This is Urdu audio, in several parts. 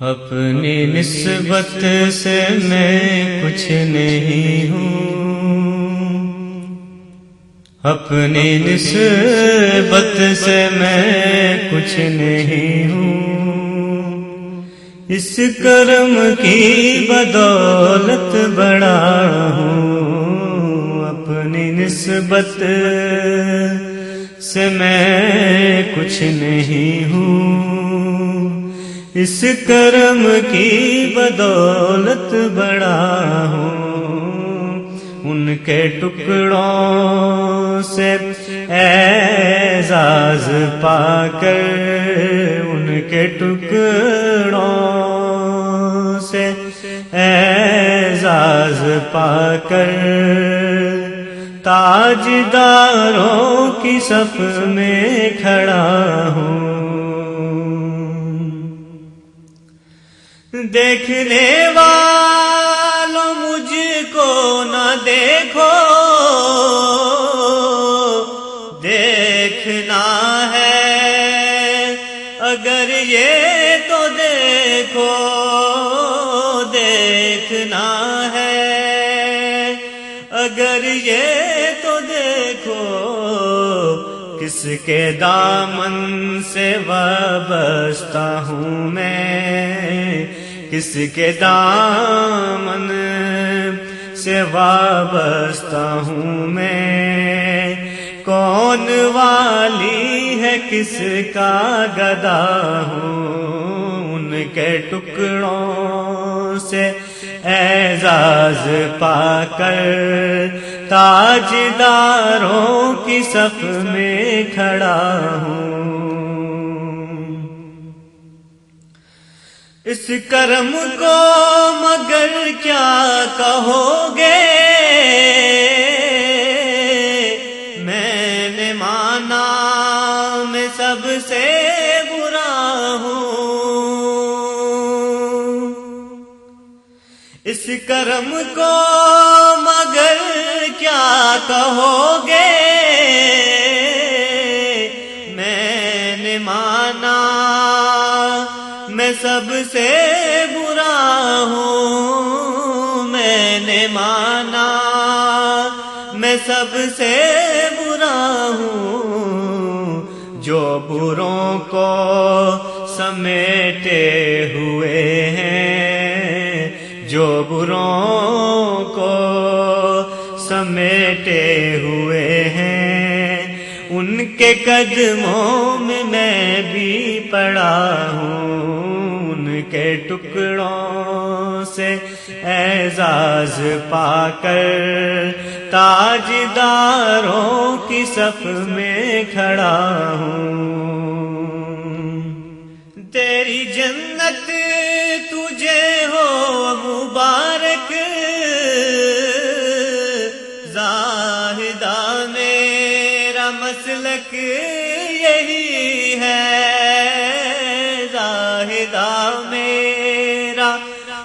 اپنی نسبت سے میں کچھ نہیں ہوں، اپنی نسبت سے میں کچھ نہیں ہوں، اس کرم کی بدولت بڑا ہوں، اپنی نسبت سے میں کچھ نہیں ہوں، اس کرم کی بدولت بڑا ہوں، ان کے ٹکڑوں سے اعزاز پا کر، ان کے ٹکڑوں سے اعزاز پا کر، تاجداروں کی صف میں کھڑا ہوں، دیکھنے والوں مجھ کو نہ دیکھو، دیکھنا ہے اگر یہ تو دیکھو، دیکھنا ہے اگر یہ تو دیکھو، کس کے دامن سے وابستہ ہوں میں، کس کے دامن سے وابستہ ہوں میں، کون والی ہے کس کا گدا ہوں، ان کے ٹکڑوں سے اعزاز پا کر، تاجداروں کی صف میں کھڑا ہوں، اس کرم کو مگر کیا کہو گے، میں نے مانا میں سب سے برا ہوں، اس کرم کو مگر کیا کہو گے، میں نے مانا میں سب سے برا ہوں، میں نے مانا میں سب سے برا ہوں، جو بروں کو سمیٹے ہوئے ہیں، جو بروں کو سمیٹے ہوئے ہیں، ان کے قدموں میں بھی پڑا ہوں، ان کے ٹکڑوں سے اعزاز پا کر، تاجداروں کی صف میں کھڑا ہوں، تیری جنت تجھے ہو مبارک، زاہدہ میرا مسلک یہی ہے، زاہدہ میرا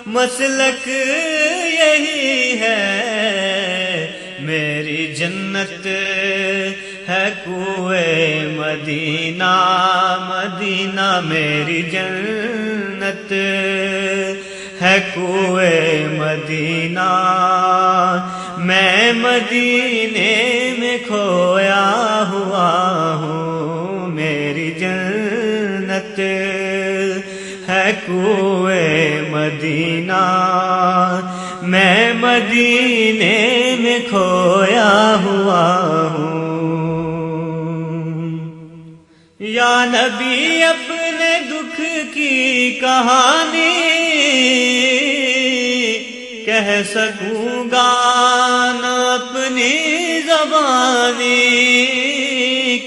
مسلک یہی ہے، میری جنت ہے کوئے مدینہ، مدینہ میری جنت ہے کوئے مدینہ، میں مدینے میں کھویا ہوا ہوں، میری جنت ہے کوئے مدینہ، میں مدینے میں کھویا ہوا ہوں، یا نبی اپنے دکھ کی کہانی کہہ سکوں گا نہ اپنی زبانی،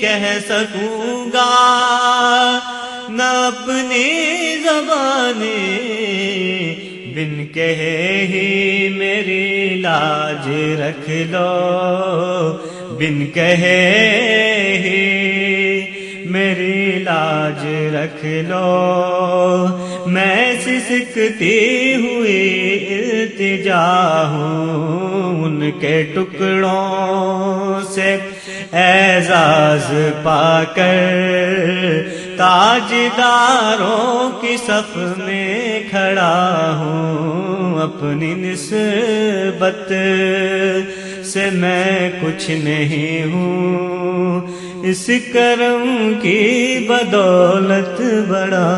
کہہ سکوں گا نہ اپنی زبانی، بن کہے ہی میری لاج رکھ لو، بن کہے ہی میری لاج رکھ لو، میں سسکتی ہوئی التجا ہوں، ان کے ٹکڑوں سے اعزاز پا کر، تاجداروں کی صف میں کھڑا ہوں، اپنی نسبت سے میں کچھ نہیں ہوں، اس کرم کی بدولت بڑا